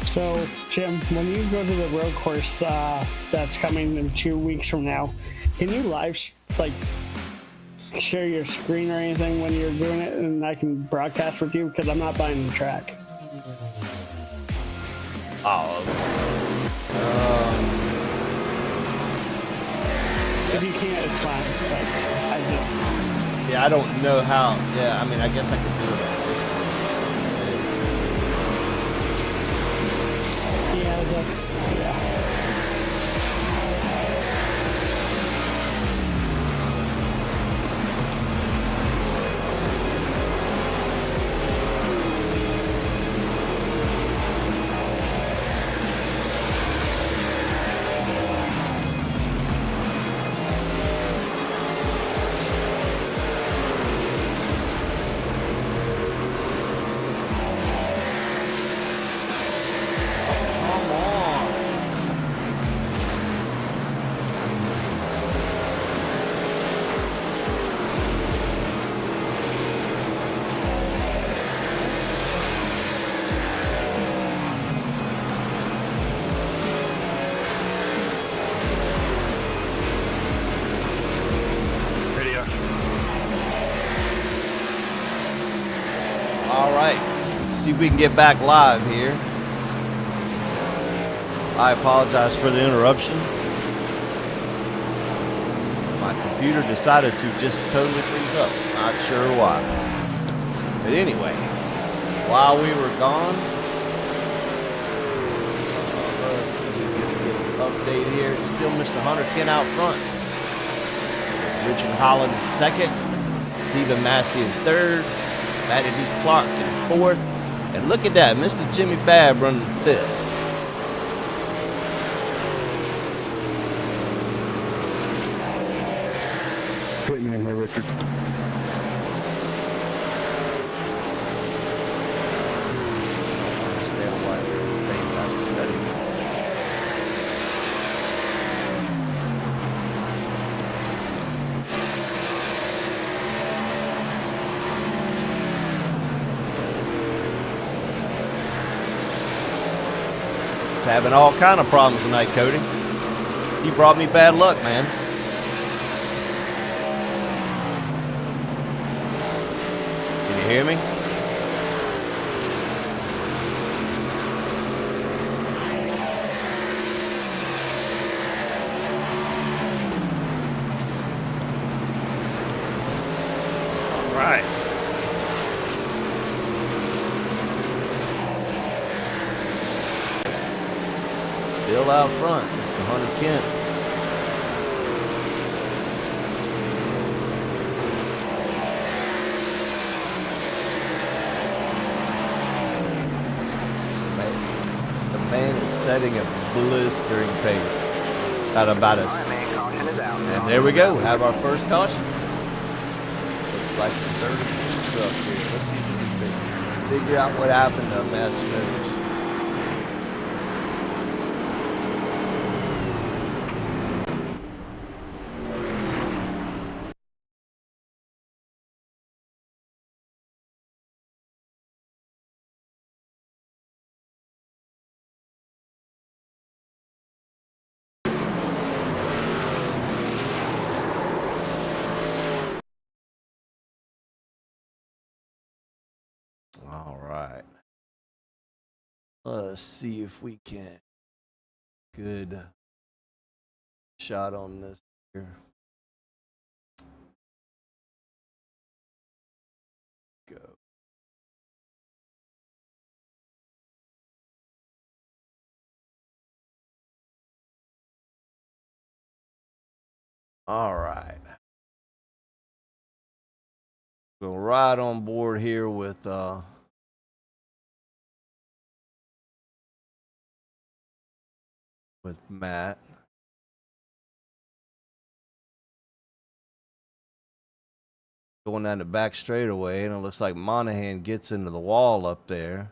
So, Jim, when you go to the road course that's coming in 2 weeks from now, can you like share your screen or anything when you're doing it, and I can broadcast with you because I'm not buying the track. Oh. If you can't, it's fine. Like, Yeah, I don't know how. Yeah, I mean, I guess I could do it. Yeah, yeah. All right, let's see if we can get back live here. I apologize for the interruption. My computer decided to just totally freeze up. Not sure why. But anyway, while we were gone, let's see if we can get an update here. It's still Mr. Hunter Kent out front. Richard Holland in second. Stephen Massey in third. Matty D. Clark in fourth. And look at that, Mr. Jimmy Babb running fifth. Hit me in here, Richard. Understand why they're saying that study. Having all kind of problems tonight, Cody. You brought me bad luck, man. Can you hear me? All right. Still out front, Mr. Hunter Kent. The man is setting a blistering pace at about us. And there we go, have our first caution. Looks like the 33 truck here. Let's see if we can figure out what happened to Matt Smithers. All right. Let's see if we can. Good shot on this here. Go. All right. Go right on board here with Matt. Going down the back straightaway, and it looks like Monahan gets into the wall up there.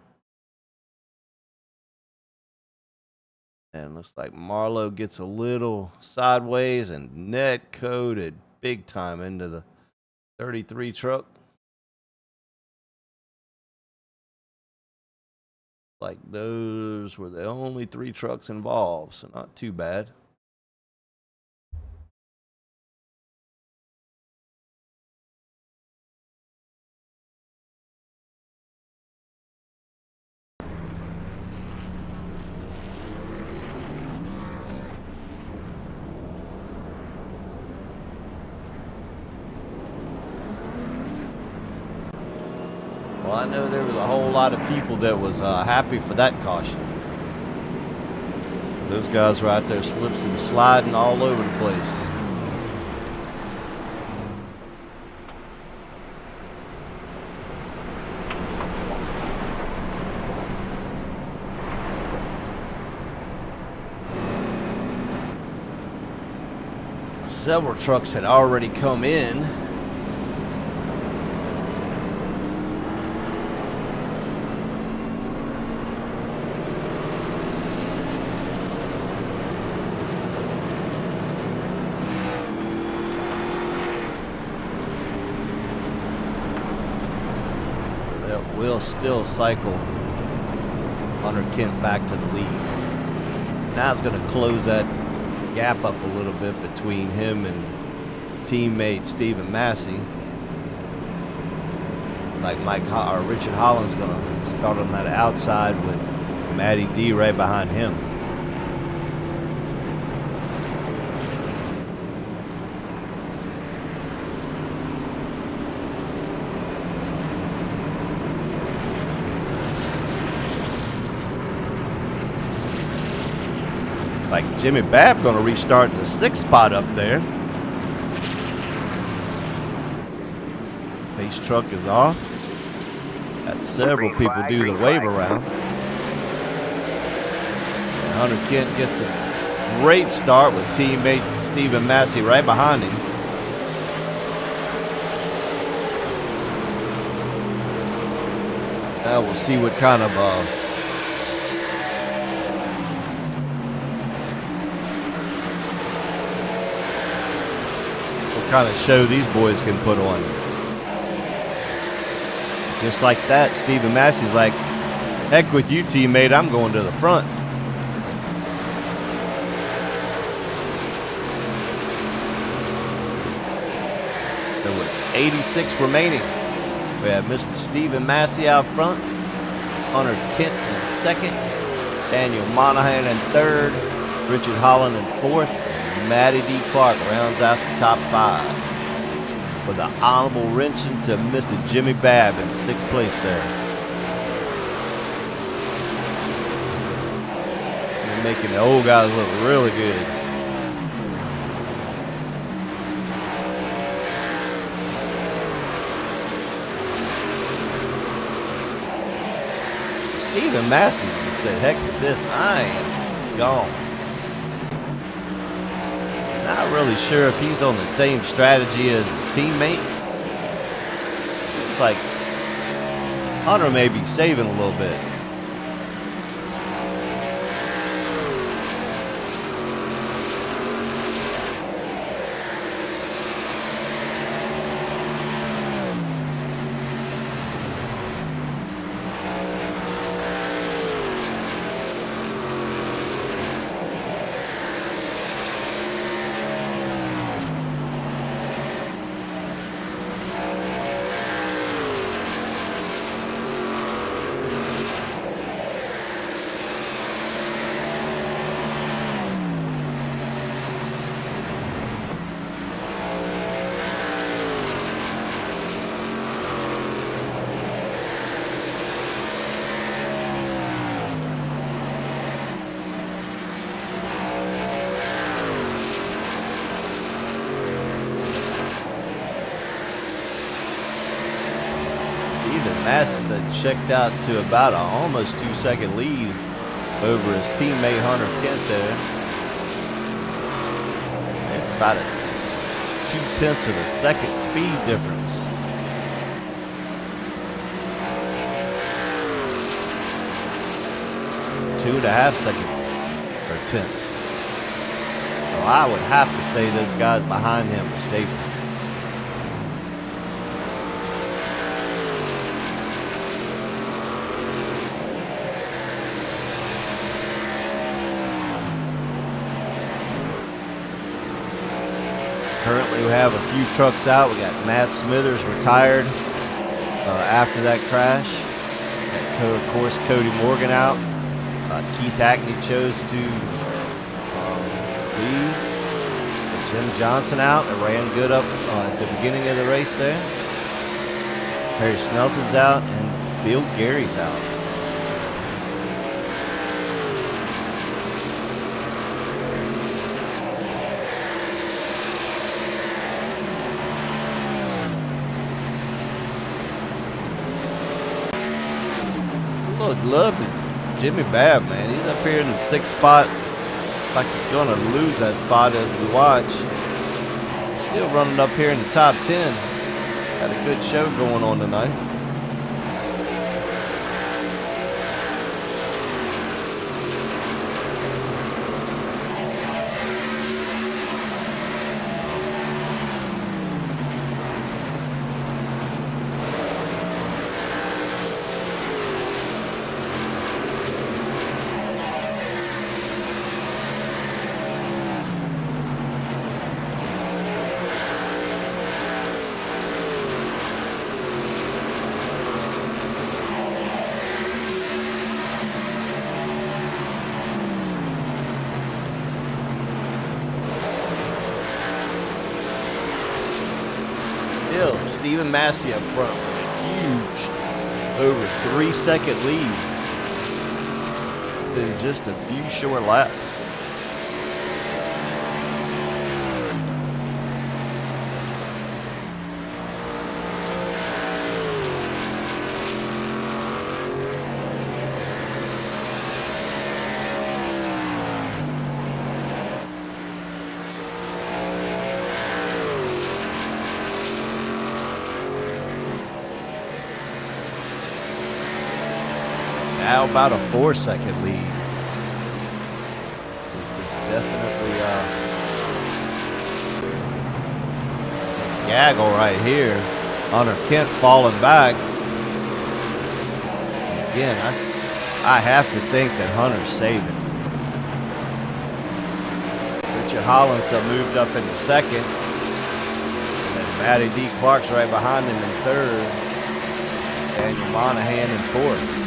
And looks like Marlowe gets a little sideways and net coated big time into the 33 truck. Like those were the only 3 trucks involved, so not too bad. Well, I know there was a whole lot of people that was happy for that caution. Those guys were out there slips and sliding all over the place. Several trucks had already come in. Will still cycle Hunter Kent back to the lead. Now it's going to close that gap up a little bit between him and teammate Stephen Massey. Like Richard Holland's going to start on that outside with Matty D right behind him. Like Jimmy Babb going to restart in the 6th spot up there. Pace truck is off. Got several people do the wave around. And Hunter Kent gets a great start with teammate Stephen Massey right behind him. Now we'll see what kind of show these boys can put on. Just like that, Stephen Massey's like, heck with you, teammate, I'm going to the front. So with 86 remaining, we have Mr. Stephen Massey out front, Hunter Kent in 2nd, Daniel Monahan in 3rd, Richard Holland in 4th, Matty D. Clark rounds out the top 5 with an honorable mention to Mr. Jimmy Babb in 6th place there. They're making the old guys look really good. Stephen Massey just said, heck with this, I am gone. Not really sure if he's on the same strategy as his teammate. It's like Hunter may be saving a little bit. Masters that checked out to about a almost 2-second lead over his teammate Hunter Kent there. It's about a 0.2 of a second speed difference. Two and a half second or tenths. So I would have to say those guys behind him are safer. have a few trucks out. We got Matt Smithers retired after that crash. Got, of course, Cody Morgan out. Keith Hackney chose to leave. Jim Johnson out. It ran good up at the beginning of the race there. Harry Snelson's out, and Bill Gary's out. Look, love to Jimmy Babb, man. He's up here in the 6th spot. Like he's going to lose that spot as we watch. Still running up here in the top 10. Got a good show going on tonight. Stephen Massey up front with a huge over 3-second lead in just a few short laps. Now about a 4-second lead. It's just definitely a gaggle right here. Hunter Kent falling back. Again, I have to think that Hunter's saving. Richard Hollins moved up into 2nd. And then Matty D. Clark's right behind him in 3rd. Daniel Monahan in 4th.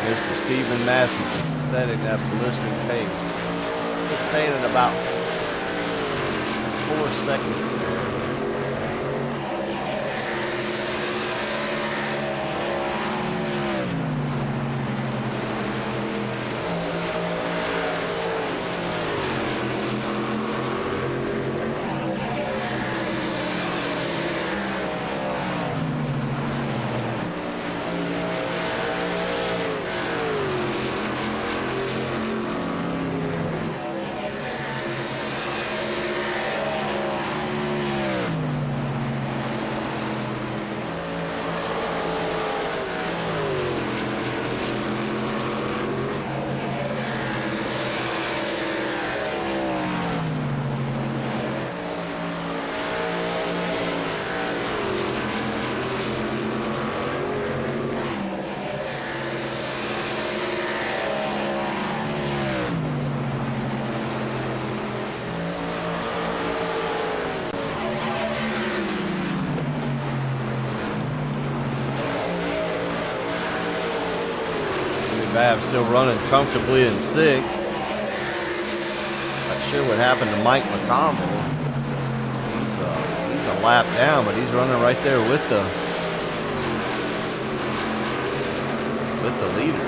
Mr. Stephen Massey just setting that blistering pace. Just staying at about 4 seconds there. Babb still running comfortably in 6th. Not sure what happened to Mike McConville. He's a lap down, but he's running right there with the leaders.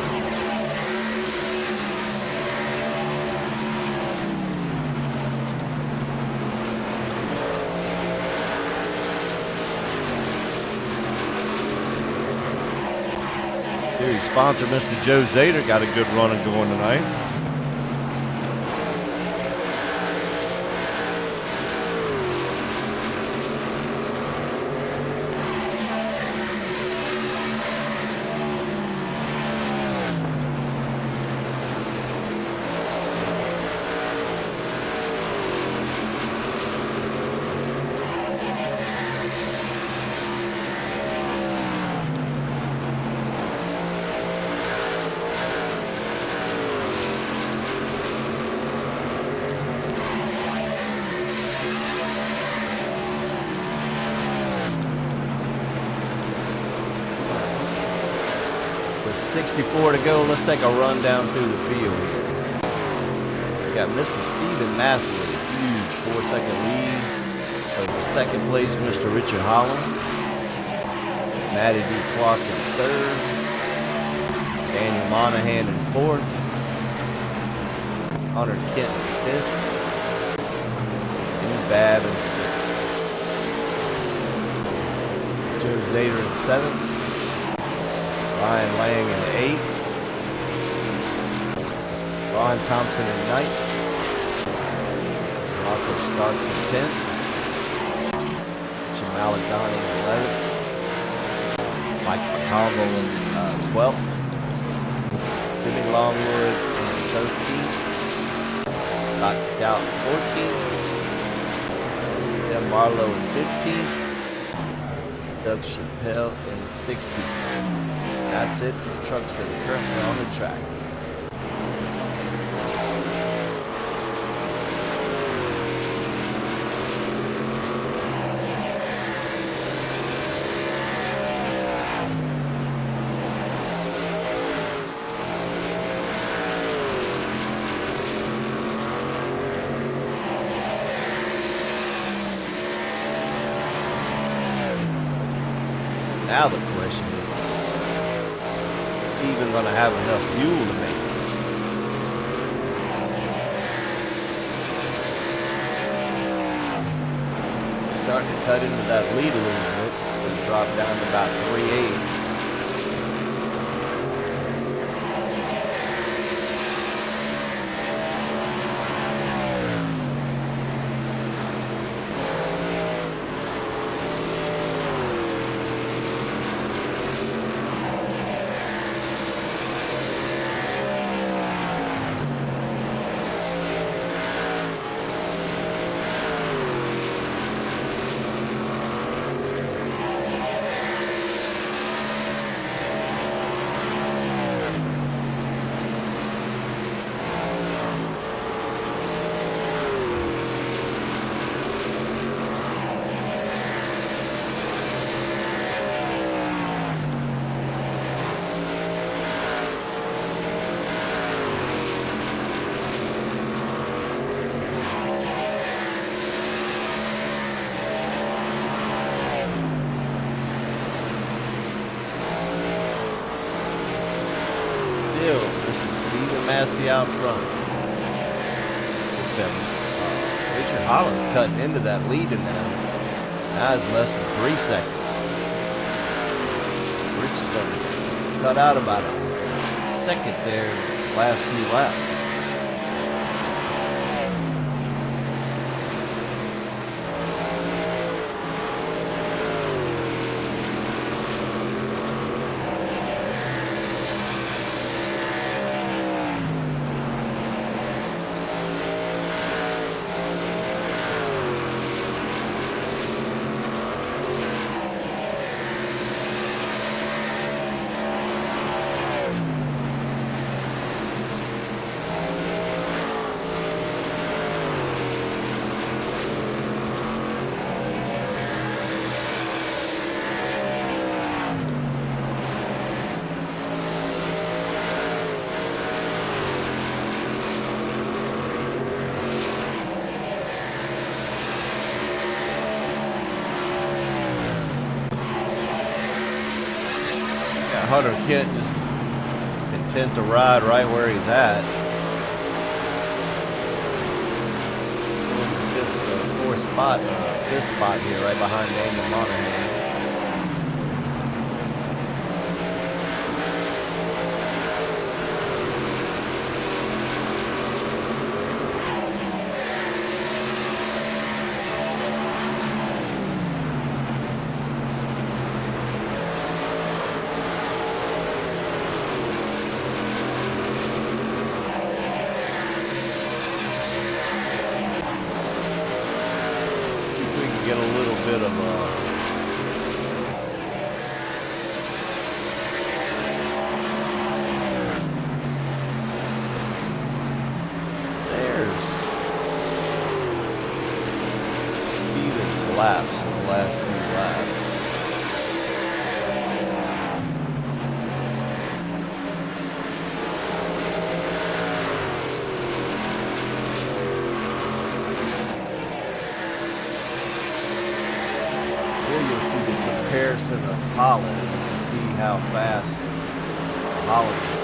Series sponsor Mr. Joe Zader got a good running going tonight. With 64 to go, let's take a run down through the field here. We got Mr. Stephen Massey with a huge 4-second lead over second place, Mr. Richard Holland. Matty D. Clark in 3rd. Daniel Monahan in 4th. Hunter Kent in 5th. And Babb in 6th. Joe Zader in 7th. Ryan Lang in 8th. Ron Thompson in 9th. Marco Starks in 10th. Jamal Donnie in 11th. Mike McConville in 12th. Jimmy Longwood in 13th. Scott Scout in 14th. Tim Marlowe in 15th. Doug Chappelle in 16th. That's it for trucks that are currently on the track. Now the question is even going to have enough fuel to make it. Starting to cut into that lead a little bit. It'll drop down to about 3.8. Mr. Stephen Massey out front. Richard Holland's cutting into that lead now. Now it's less than 3 seconds. Richard's going to cut out about a second there last few laps. Got Hunter Kent just intent to ride right where he's at. Fourth spot, fifth spot here, right behind Daniel Monahan. Get a little bit of there's Stevens' laps in the last few laps. Comparison of Holland, to see how fast Holland's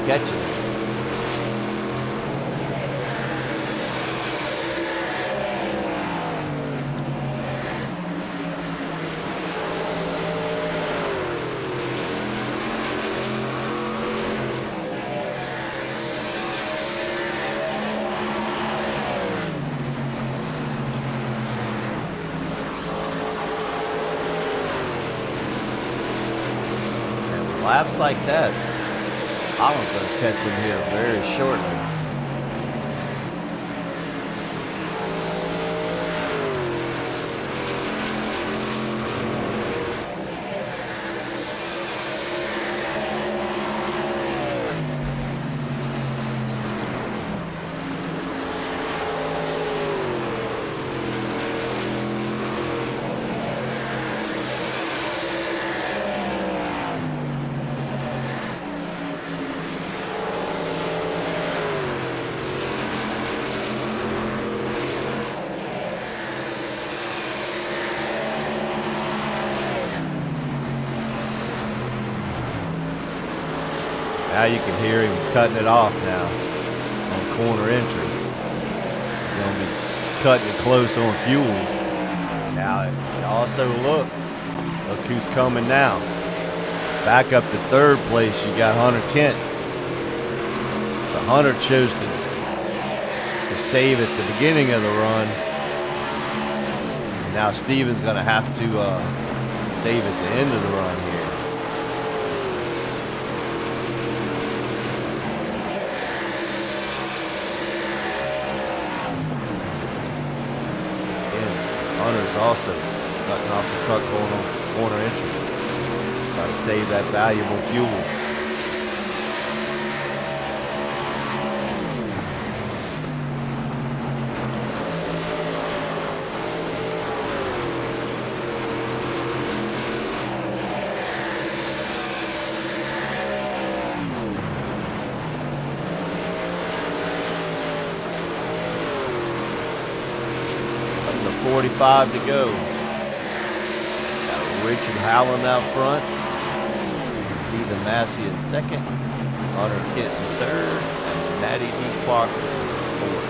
catching. Laps like that, Holland's going to catch him here very shortly. Now you can hear him cutting it off now on corner entry. He's going to be cutting it close on fuel. Now, also look who's coming now. Back up to third place, you got Hunter Kent. But Hunter chose to save at the beginning of the run. Now Steven's going to have to save at the end of the run here. Hunter's also cutting off the truck going on corner entry. Trying to save that valuable fuel. Up to 45 to go. Got Richard Howland out front. Stephen Massey in second. Hunter Kent in third. And Matty D. Clark in fourth.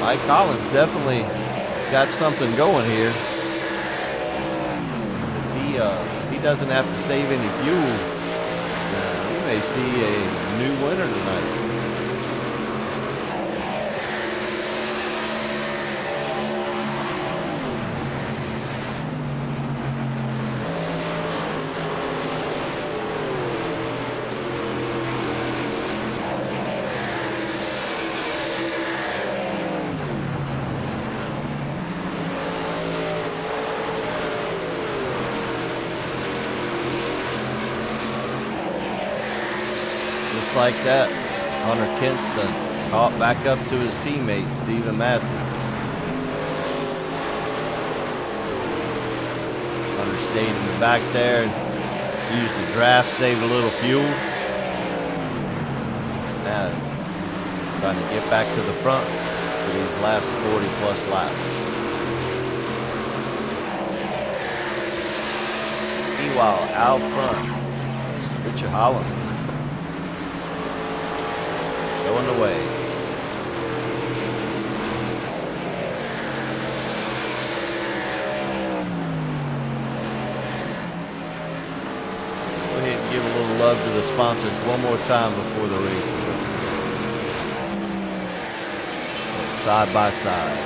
Mike Collins definitely got something going here. If he doesn't have to save any fuel, we may see a new winner tonight. Like that, Hunter Kinston caught back up to his teammate, Stephen Massey. Hunter stayed in the back there and used the draft, saved a little fuel. Now, trying to get back to the front for these last 40-plus laps. Meanwhile, out front, Richard Holland going away. Go ahead and give a little love to the sponsors one more time before the race is over. Side by side.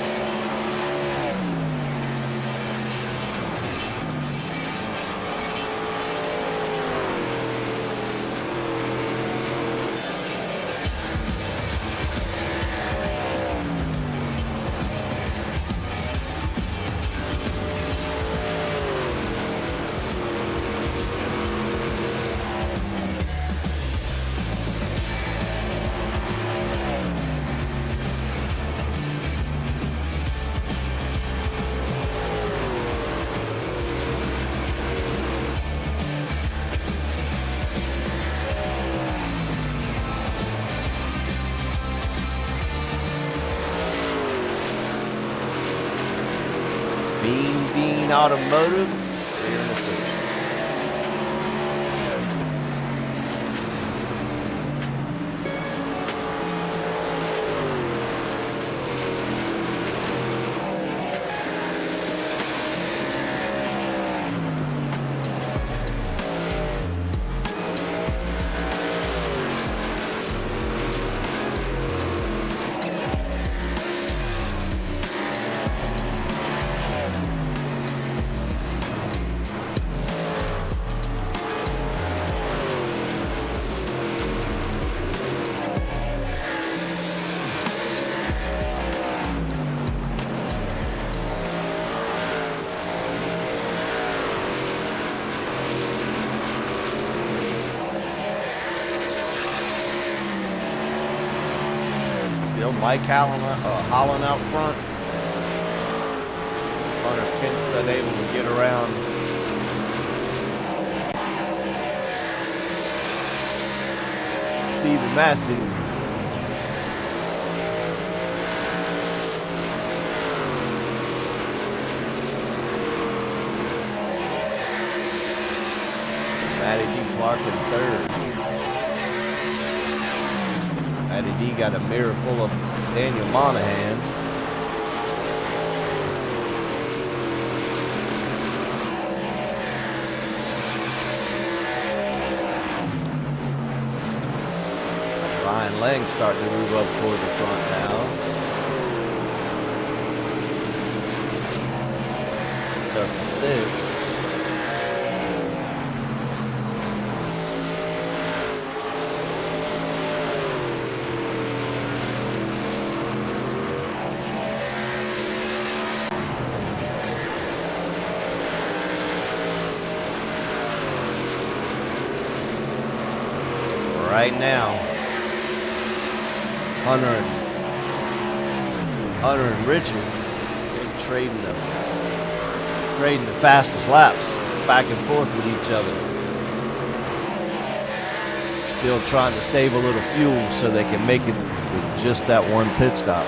Bean Automotive, here in the section. Mike Holland out front. Hunter Kinston able to get around. Stephen Massey. Matty D. Clark in third. Matty D got a mirror full of Daniel Monahan. Ryan Lang starting to move up toward the front now. Up to sixth. Right now, Hunter and Richard trading the fastest laps back and forth with each other. Still trying to save a little fuel so they can make it with just that one pit stop.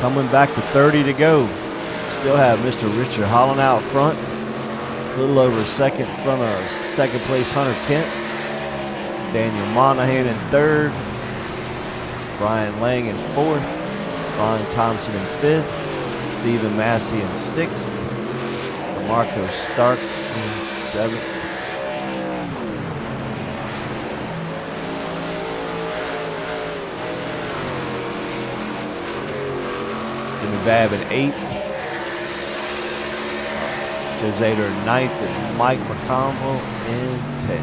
Coming back to 30 to go. Still have Mr. Richard Holland out front. A little over a second in front of second place Hunter Kent. Daniel Monahan in third. Brian Lang in fourth. Ron Thompson in fifth. Stephen Massey in sixth. Marco Starks in seventh. Jimmy Babb in eighth. Joe Zader in ninth, and Mike McConville in 10th.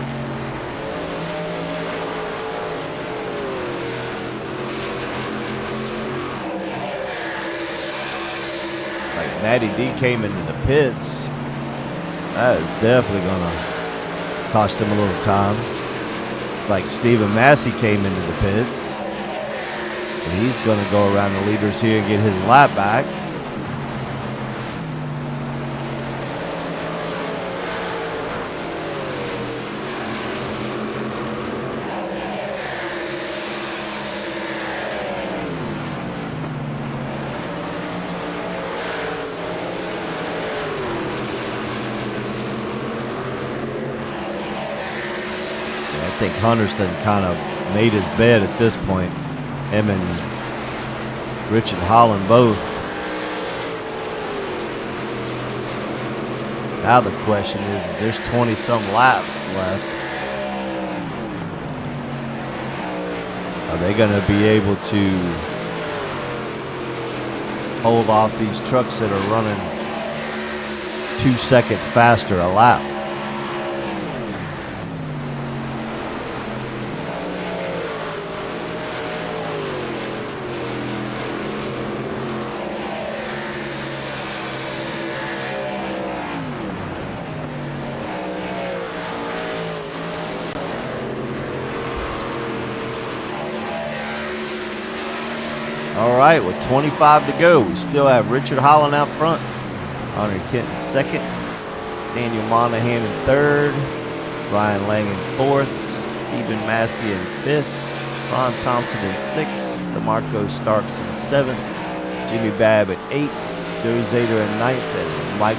Like Matty D came into the pits. That is definitely going to cost him a little time. Like Stephen Massey came into the pits. And he's going to go around the leaders here and get his lap back. I think Hunterston kind of made his bed at this point. Him and Richard Holland both. Now the question is there's 20-some laps left. Are they going to be able to hold off these trucks that are running 2 seconds faster a lap? All right, with 25 to go, we still have Richard Holland out front, Hunter Kent in second, Daniel Monahan in third, Brian Lang in fourth, Stephen Massey in fifth, Ron Thompson in sixth, DeMarco Starks in seventh, Jimmy Babb at eighth, Joe Zader in ninth, and Mike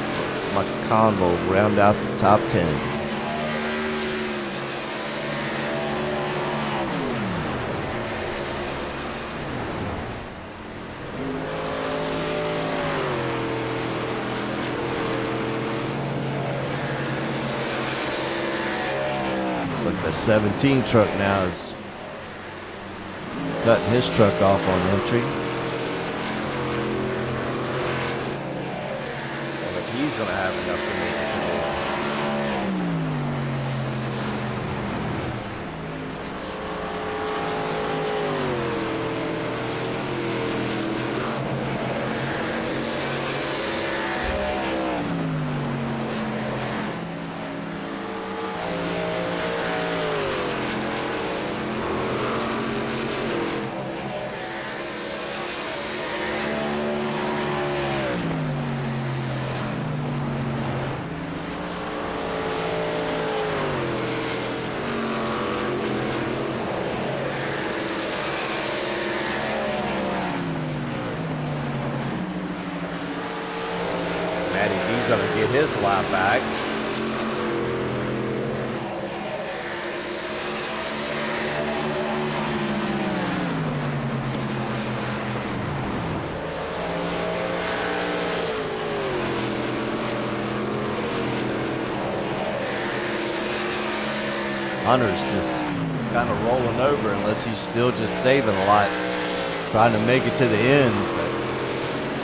McConville round out the top 10. Like the 17 truck now is cutting his truck off on entry. But he's going to have enough to make it today. He's going to get his lap back. Hunter's just kind of rolling over unless he's still just saving a lot, trying to make it to the end. But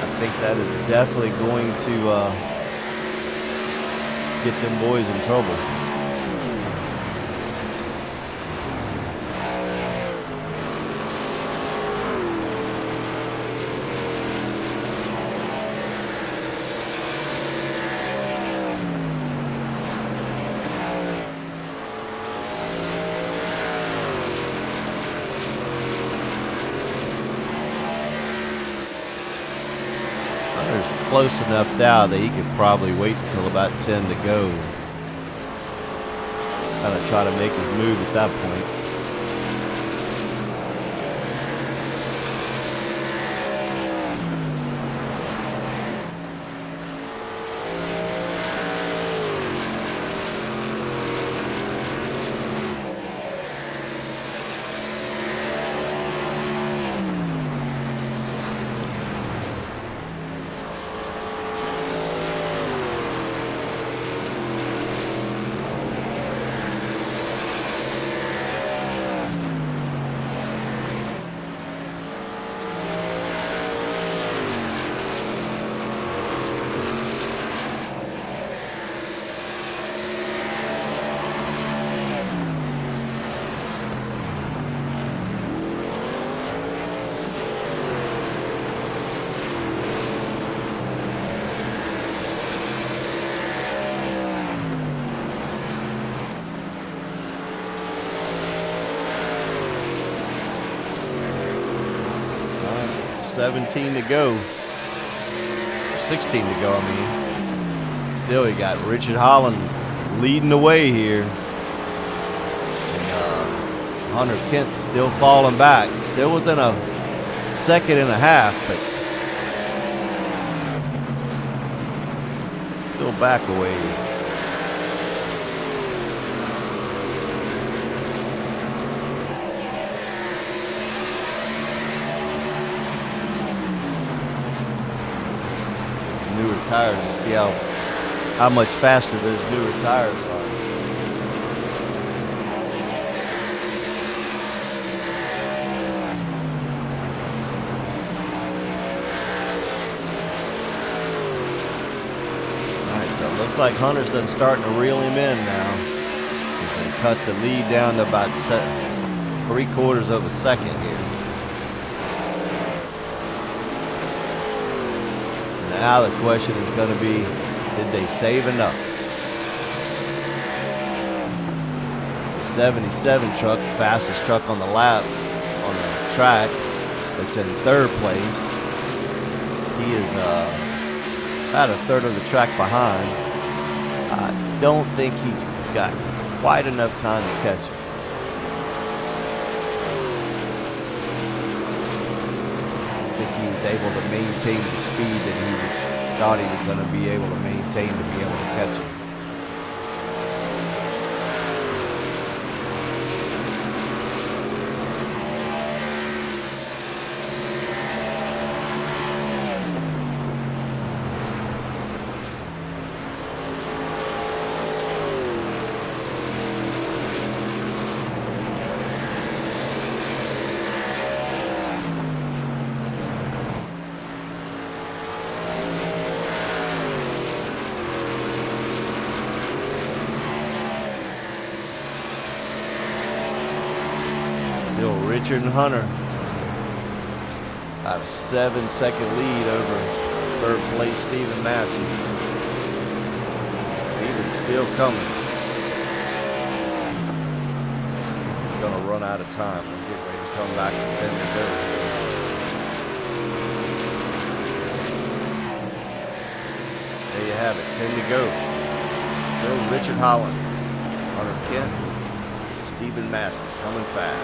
I think that is definitely going to get them boys in trouble. Close enough now that he could probably wait until about 10 to go. Kind of try to make his move at that point. 17 to go. 16 to go, I mean. Still, you got Richard Holland leading the way here. And, Hunter Kent still falling back. Still within a second and a half, but still back a ways. Newer tires and see how much faster those newer tires are. Alright, so it looks like Hunter's done starting to reel him in now. He's going to cut the lead down to about 3/4 of a second here. Now the question is going to be, did they save enough? The 77 truck, the fastest truck on the lap, on the track, that's in 3rd place. He is about 1/3 of the track behind. I don't think he's got quite enough time to catch him. He was able to maintain the speed that he thought he was going to be able to maintain to be able to catch him. Still Richard and Hunter. About a 7-second lead over 3rd place Stephen Massey. Stephen's still coming. He's gonna run out of time. We're getting ready to come back to 10 to go. There you have it, 10 to go. Still Richard Holland, Hunter Kent, Stephen Massey coming fast.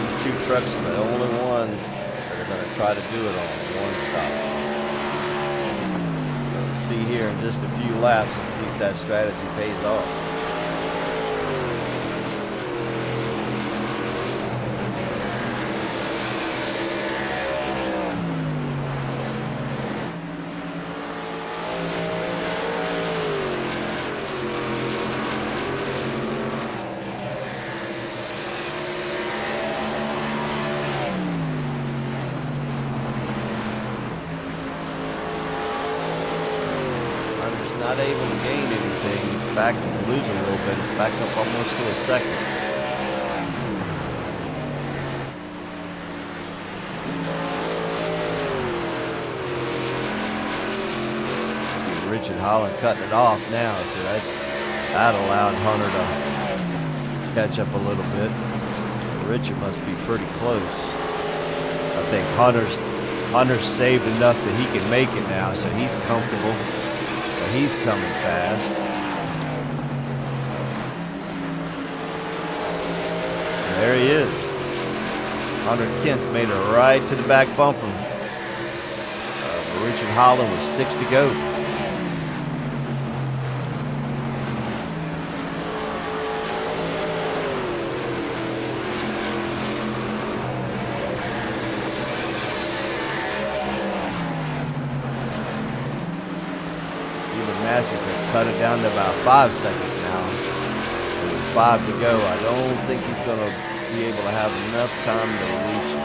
These 2 trucks are the only ones that are going to try to do it on one stop. We'll see here in just a few laps and see if that strategy pays off. Not able to gain anything. In fact, he's losing a little bit. It's back up almost to a second. Richard Holland cutting it off now, so that allowed Hunter to catch up a little bit. Richard must be pretty close. I think Hunter's saved enough that he can make it now, so he's comfortable. He's coming fast. And there he is. Hunter Kent made a right to the back bumper. Richard Holland with 6 to go. Massey's going to cut it down to about 5 seconds now. With 5 to go, I don't think he's going to be able to have enough time to reach him.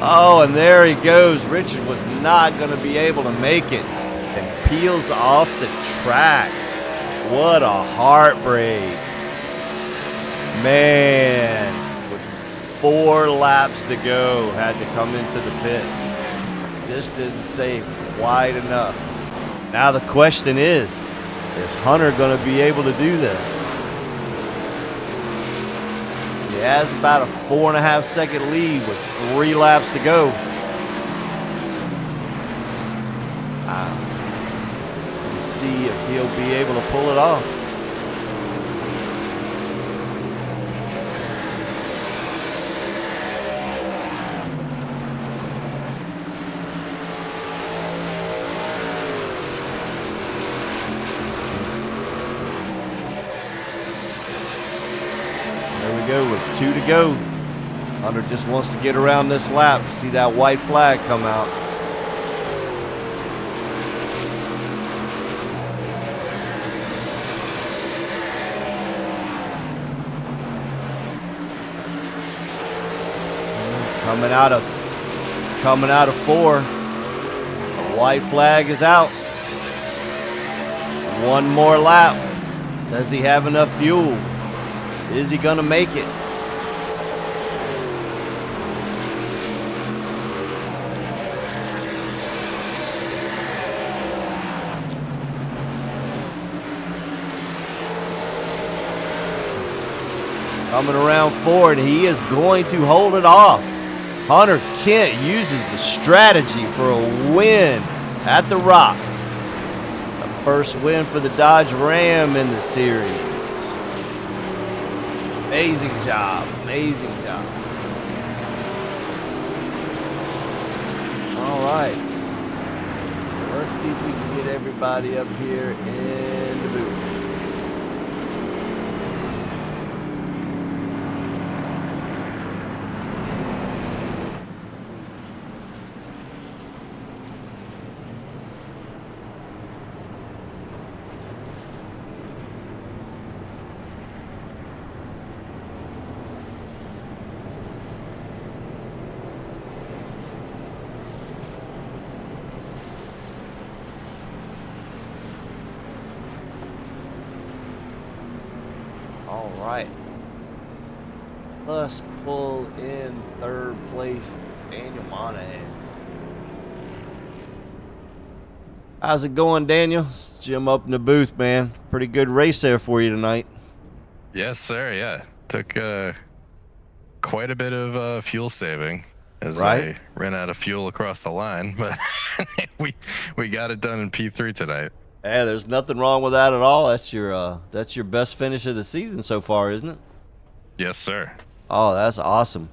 Oh, and there he goes. Richard was not going to be able to make it and peels off the track. What a heartbreak. Man, with 4 laps to go, had to come into the pits. Just didn't save wide enough. Now the question is Hunter going to be able to do this? He has about a 4.5 second lead with 3 laps to go. Let's see if he'll be able to pull it off. With 2 to go. Hunter just wants to get around this lap. See that white flag come out. Coming out of 4. The white flag is out. 1 more lap. Does he have enough fuel? Is he gonna make it? Coming around 4, and he is going to hold it off. Hunter Kent uses the strategy for a win at the Rock. The first win for the Dodge Ram in the series. Amazing job. Amazing job. All right. Let's see if we can get everybody up here in the booth. All right. Let's pull in 3rd place, Daniel Monahan. How's it going, Daniel? It's Jim up in the booth, man. Pretty good race there for you tonight. Yes, sir. Yeah. Took quite a bit of fuel saving as I ran out of fuel across the line, but we got it done in P3 tonight. Hey, there's nothing wrong with that at all. That's your best finish of the season so far, isn't it? Yes, sir. Oh, that's awesome.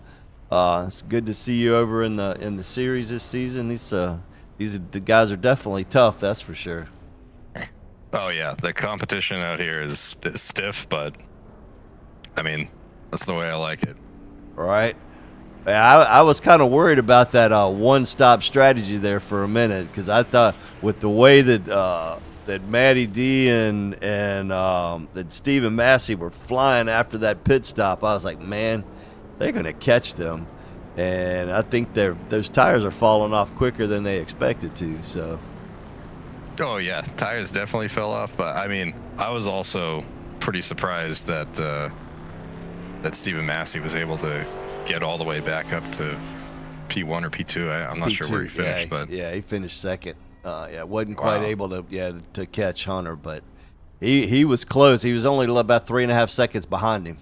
It's good to see you over in the series this season. These guys are definitely tough, that's for sure. Oh yeah, the competition out here is stiff, but I mean, that's the way I like it. Right. I was kind of worried about that one-stop strategy there for a minute, because I thought with the way that Matty D and that Stephen Massey were flying after that pit stop, I was like, man, they're going to catch them. And I think those tires are falling off quicker than they expected to. So. Oh yeah, tires definitely fell off. But I mean, I was also pretty surprised that Stephen Massey was able to get all the way back up to P1 or P2. I'm not sure where he finished, but yeah, he finished second. Wasn't quite able to catch Hunter, but he was close. He was only about 3.5 seconds behind him.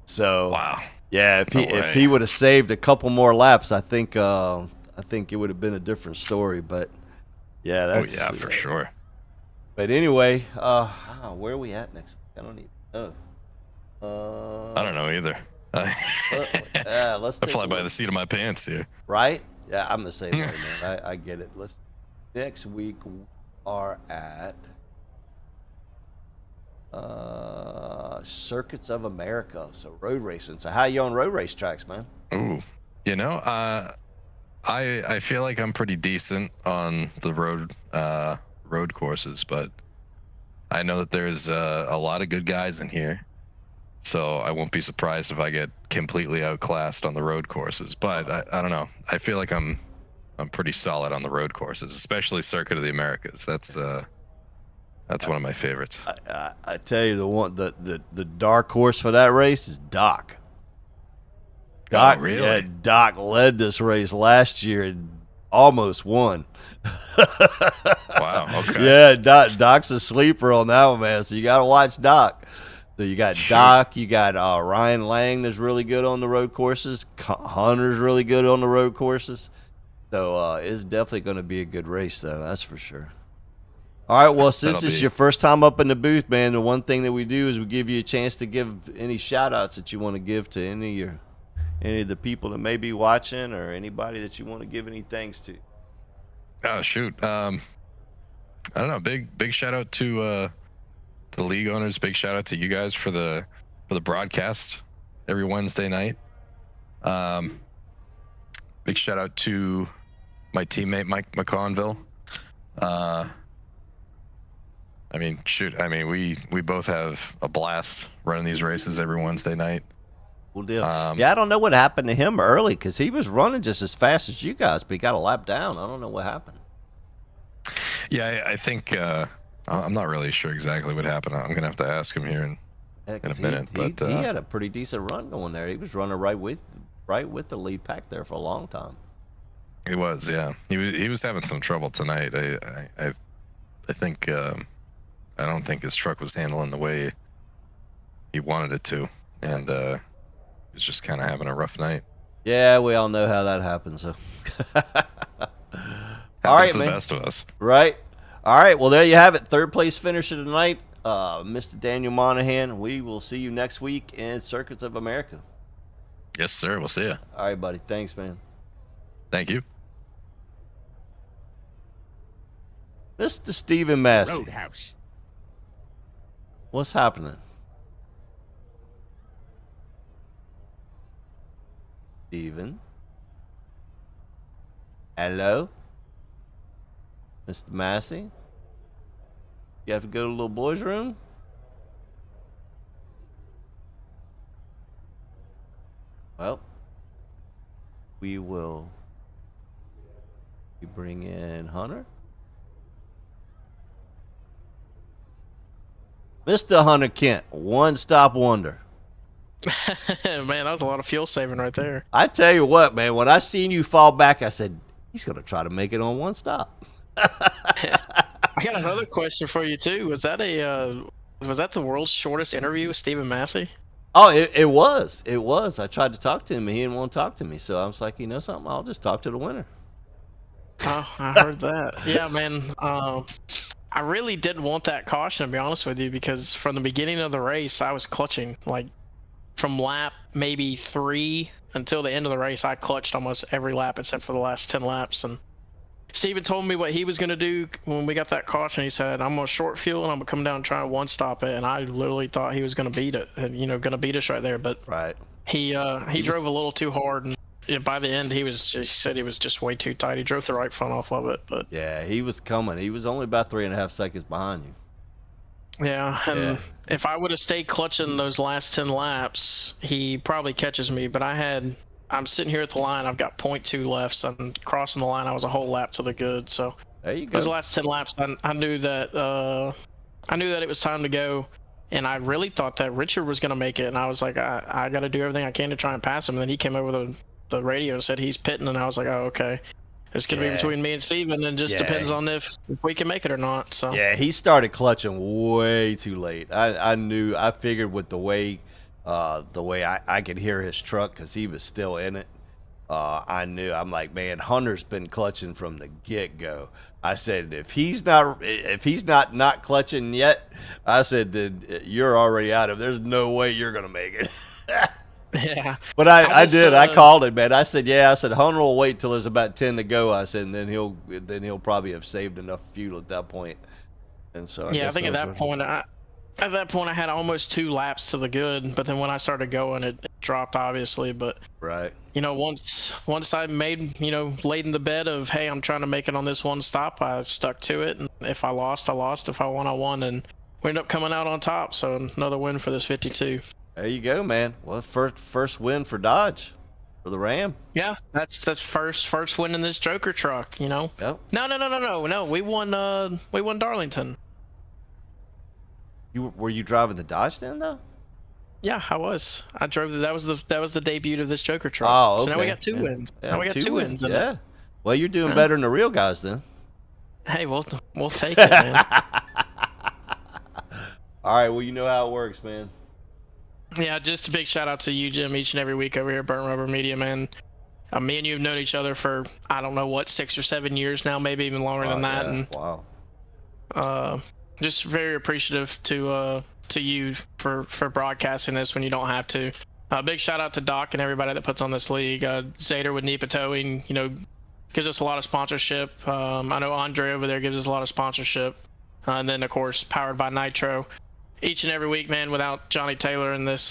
So wow. Yeah, if he would have saved a couple more laps, I think it would have been a different story. But yeah, that's for sure. But anyway, where are we at next week? I don't even know. I don't know either. Let's I fly by the seat of my pants here. Right? Yeah, I'm the same way, man. I get it. Next week we are at Circuits of America, so road racing. So how you on road race tracks, man? Ooh, I feel like I'm pretty decent on the road courses, but I know that there's a lot of good guys in here. So I won't be surprised if I get completely outclassed on the road courses. But I don't know. I feel like I'm pretty solid on the road courses, especially Circuit of the Americas. That's one of my favorites. I tell you, the dark horse for that race is Doc. Doc, really? Yeah, Doc led this race last year and almost won. Wow. Okay. Yeah, Doc's a sleeper on that one, man. So you got to watch Doc. So you got Doc, you got Ryan Lang that's really good on the road courses. Hunter's really good on the road courses. So it's definitely going to be a good race, though. That's for sure. All right, well, since it's your first time up in the booth, man, the one thing that we do is we give you a chance to give any shout-outs that you want to give to any of the people that may be watching or anybody that you want to give any thanks to. Oh, shoot. I don't know. Big shout-out to the league owners. Big shout-out to you guys for the broadcast every Wednesday night. Big shout-out to my teammate, Mike McConville. I mean, shoot. I mean, we both have a blast running these races every Wednesday night. Cool deal. Yeah, I don't know what happened to him early because he was running just as fast as you guys, but he got a lap down. I don't know what happened. Yeah, I think I'm not really sure exactly what happened. I'm gonna have to ask him here in a minute. But he had a pretty decent run going there. He was running right with the lead pack there for a long time. He was, yeah. He was having some trouble tonight. I think I don't think his truck was handling the way he wanted it to, and he's just kind of having a rough night. Yeah, we all know how that happens. So. All right, man. The best of us. Right. All right. Well, there you have it. Third place finisher tonight, Mr. Daniel Monahan. We will see you next week in Circuits of America. Yes, sir. We'll see you. All right, buddy. Thanks, man. Thank you. Mr. Stephen Massey. Roadhouse. What's happening? Stephen? Hello? Mr. Massey? You have to go to the little boy's room? Well, we will bring in Hunter. Mr. Hunter Kent, one-stop wonder. Man, that was a lot of fuel saving right there. I tell you what, man, when I seen you fall back, I said, he's going to try to make it on one stop. I got another question for you, too. Was that the world's shortest interview with Stephen Massey? Oh, it was. It was. I tried to talk to him, and he didn't want to talk to me. So I was like, you know something? I'll just talk to the winner. Oh, I heard that. Yeah, man. I really didn't want that caution, to be honest with you, because from the beginning of the race, I was clutching. Like, from lap maybe 3 until the end of the race, I clutched almost every lap except for the last 10 laps. And Steven told me what he was going to do when we got that caution. He said, I'm going to short fuel and I'm going to come down and try and one-stop it. And I literally thought he was going to beat it, and, going to beat us right there. But right. He drove a little too hard, and by the end, he said he was just way too tight. He drove the right front off of it. But yeah, he was coming. He was only about 3.5 seconds behind you. Yeah, and if I would have stayed clutching those last 10 laps, he probably catches me. But I'm sitting here at the line. I've got 0.2 left, so I'm crossing the line. I was a whole lap to the good. So there you go. Those last 10 laps, I knew that it was time to go, and I really thought that Richard was going to make it. And I was like, I got to do everything I can to try and pass him. And then he came over the radio and said he's pitting, and I was like, oh, okay. It's going to be between me and Steven, and just depends on if we can make it or not. So yeah, he started clutching way too late. I figured with the way I could hear his truck because he was still in it. I knew. I'm like, man, Hunter's been clutching from the get-go. I said, if he's not clutching yet, I said, then you're already out of. There's no way you're going to make it. Yeah, but I did. I called it, man. I said, Hunter will wait till there's about 10 to go. I said, and then he'll probably have saved enough fuel at that point. And so I think at that point I had almost 2 laps to the good. But then when I started going, it dropped obviously. But right, once I made laid in the bed of, hey, I'm trying to make it on this one stop, I stuck to it. And if I lost, I lost. If I won, I won. And we ended up coming out on top. So another win for this 52. There you go, man. Well, first win for Dodge, for the Ram. Yeah, that's first win in this Joker truck. You know. Yep. No. We won Darlington. Were you driving the Dodge then though? Yeah, I was. I drove. That was the debut of this Joker truck. Oh, okay. So now we got two wins. Yeah, now we got two wins. Yeah. Well, you're doing better than the real guys then. Hey, we'll take it, man. All right. Well, you know how it works, man. Yeah, just a big shout out to you, Jim, each and every week over here at Burnt Rubber Media, man. Me and you have known each other for, I don't know what, 6 or 7 years now, maybe even longer than that. Yeah. And Wow. just very appreciative to you for broadcasting this when you don't have to. Big shout out to Doc and everybody that puts on this league. Zader with NEPA Towing, you know, gives us a lot of sponsorship. I know Andre over there gives us a lot of sponsorship. And then, of course, powered by Nitro. Each and every week, man, without Johnny Taylor in this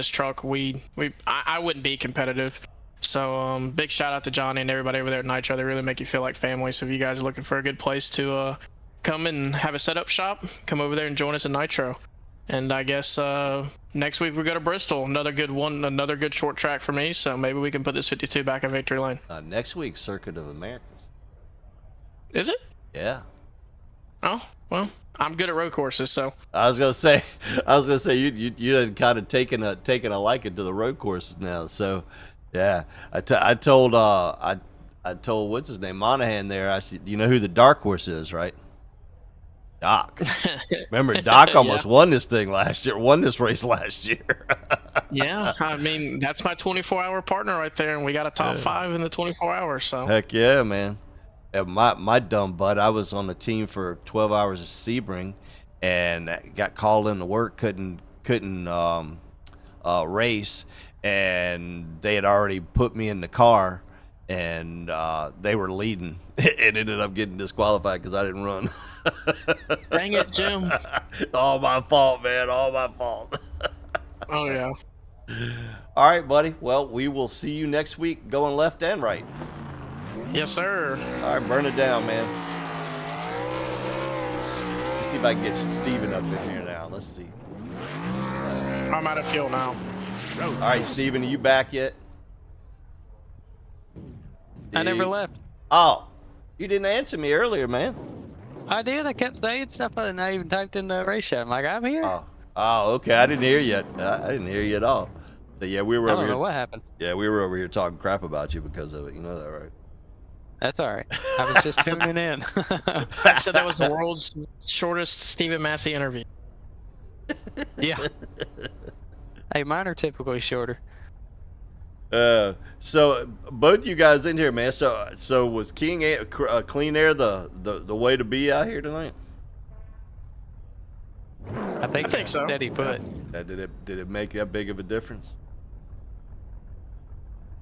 truck, I wouldn't be competitive. So big shout out to Johnny and everybody over there at Nitro. They really make you feel like family. So if you guys are looking for a good place to come and have a setup shop, come over there and join us at Nitro. And I guess next week we go to Bristol, another good short track for me. So maybe we can put this 52 back in victory lane. Next week, Circuit of Americas. Is it? Yeah. Oh well, I'm good at road courses, so. I was gonna say you had kind of taken a liking to the road courses now. So, yeah, I told what's his name, Monahan there. I said, you know who the dark horse is, right? Doc. Remember, Doc almost won this race last year. Yeah, I mean that's my 24-hour partner right there, and we got a top 5 in the 24 hours. So. Heck yeah, man. My dumb butt, I was on the team for 12 hours of Sebring and got called into work, couldn't race, and they had already put me in the car, and they were leading. It ended up getting disqualified because I didn't run. Dang it, Jim. All my fault, man. All my fault. Oh, yeah. All right, buddy. Well, we will see you next week going left and right. Yes, sir. All right, burn it down, man. Let's see if I can get Steven up in here now. Let's see. I'm out of fuel now. All right, Steven, are you back yet? I never left. Oh, you didn't answer me earlier, man. I did. I kept saying stuff, and I even typed in the race chat. I'm like, I'm here. Oh, okay. I didn't hear you. I didn't hear you at all. But yeah, we were I over don't here. know what happened. Yeah, we were over here talking crap about you because of it. You know that, right? That's all right. I was just tuning in. I said that was the world's shortest Stephen Massey interview. Yeah. Hey, mine are typically shorter. So both you guys in here, man. So was Clean Air the way to be out here tonight? I think so. Steady put. Did it make that big of a difference?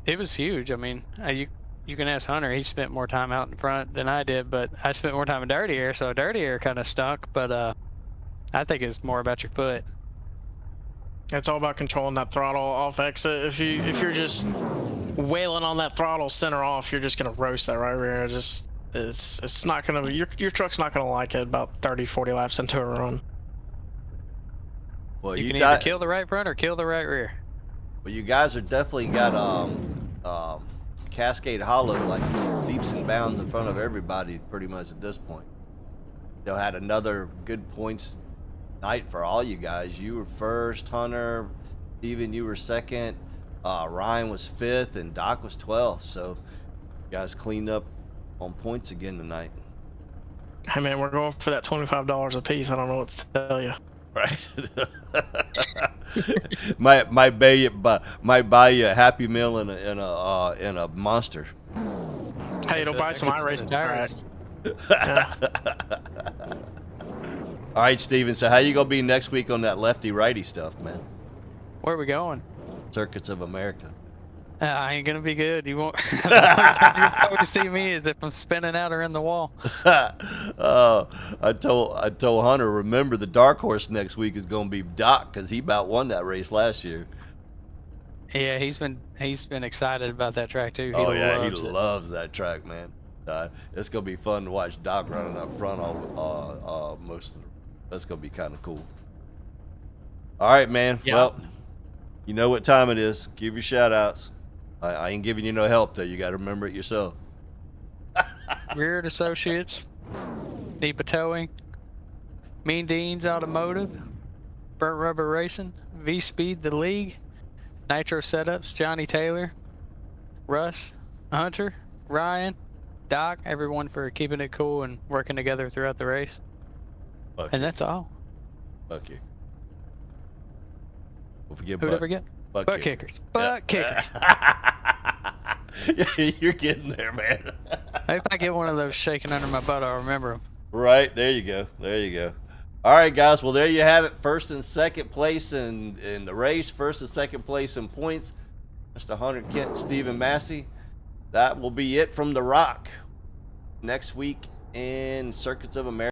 It was huge. I mean, you can ask Hunter. He spent more time out in front than I did, but I spent more time in dirty air, so dirty air kind of stunk. But I think it's more about your foot. It's all about controlling that throttle off exit. If you're just wailing on that throttle center off, you're just gonna roast that right rear. It's not gonna your truck's not gonna like it about 30-40 laps into a run. Well, You can either kill the right front or kill the right rear. Well, you guys are definitely got Cascade Hollow like leaps and bounds in front of everybody pretty much at this point. They'll had another good points night for all you guys. You were first, Hunter, Steven, you were second, Ryan was fifth, and Doc was 12th. So you guys cleaned up on points again tonight. Hey man, we're going for that $25 a piece. I don't know what to tell you. Right. might buy you a Happy Meal and a Monster. Hey, it'll buy some iRacing tires. All right, Steven. So how you gonna be next week on that lefty righty stuff, man? Where are we going? Circuits of America. I ain't gonna be good. You won't. You're to see me is if I'm spinning out or in the wall. I told Hunter, remember the dark horse next week is gonna be Doc because he about won that race last year. Yeah, he's been excited about that track too. He loves that track, man. It's gonna be fun to watch Doc running up front all most of the. That's gonna be kind of cool. All right, man. Yeah. Well, You know what time it is. Give your shout outs. I ain't giving you no help though. You got to remember it yourself. Reared Associates, NEPA Towing, Mean Dean's Automotive, Burnt Rubber Racing, VSpeed the League, Nitro Setups, Johnny Taylor, Russ, Hunter, Ryan, Doc, everyone for keeping it cool and working together throughout the race. Fuck And you. that's all. Fuck you. Don't forget Who'd ever get? butt Butt kicker. kickers. Butt kickers. Yeah, you're getting there, man. Maybe if I get one of those shaking under my butt, I'll remember them. Right, there you go. There you go. All right, guys. Well, there you have it. First and second place in the race. First and second place in points. Mr. Hunter Kent, Stephen Massey. That will be it from The Rock. Next week in Circuits of America.